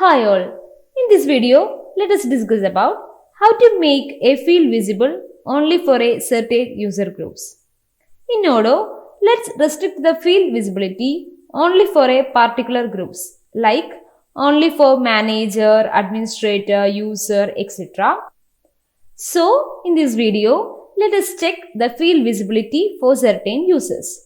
Hi all, in this video let us discuss about how to make a field visible only for a certain user groups. In Odoo, let's restrict the field visibility only for a particular groups like only for manager, administrator, user, etc. So in this video, let us check the field visibility for certain users.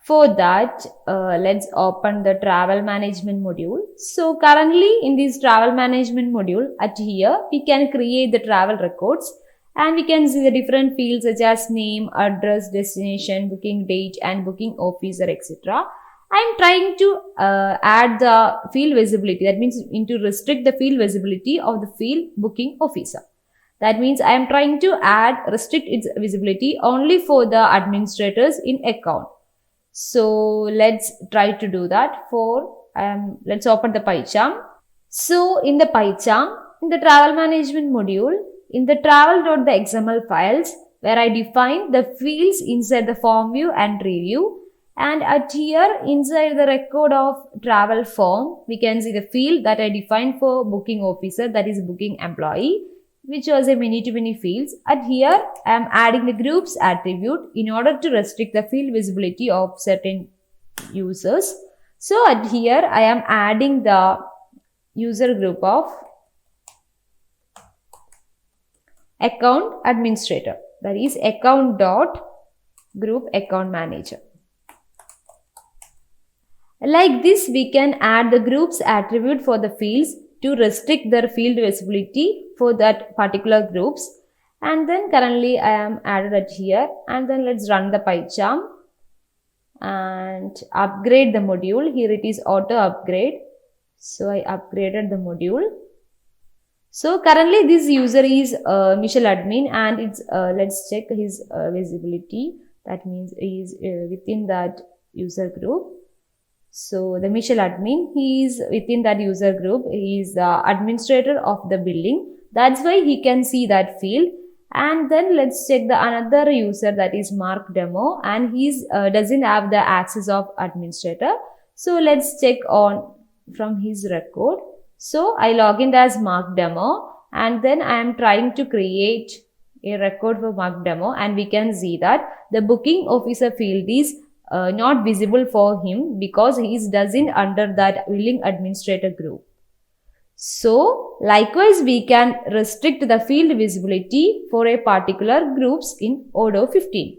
For that, let's open the travel management module. So currently in this travel management module, at here we can create the travel records and we can see the different fields such as name, address, destination, booking date and booking officer, etc. I'm trying to add the field visibility. That means to restrict the field visibility of the field booking officer. That means I am trying to restrict its visibility only for the administrators in account. So let's try to do that. Let's open the PyCharm. So in the PyCharm, in the travel management module, in the travel.xml files, where I define the fields inside the form view and tree view, and at here inside the record of travel form, we can see the field that I defined for booking officer, that is booking employee, which was a many-to-many fields. At here, I am adding the groups attribute in order to restrict the field visibility of certain users. So at here, I am adding the user group of account administrator, that is account.group account manager. Like this, we can add the groups attribute for the fields to restrict their field visibility for that particular groups. And then currently I am added it here, and then let's run the PyCharm and upgrade the module. Here it is auto upgrade. So I upgraded the module. So currently this user is Michelle admin, and it's let's check his visibility. That means he is within that user group. So the Michelle admin, he is within that user group. He is the administrator of the building. That's why he can see that field. And then let's check the another user, that is Mark Demo, and he doesn't have the access of administrator. So let's check on from his record. So I log in as Mark Demo, and then I am trying to create a record for Mark Demo, and we can see that the booking officer field is not visible for him because he doesn't under that billing administrator group. So likewise, we can restrict the field visibility for a particular groups in Odoo 15.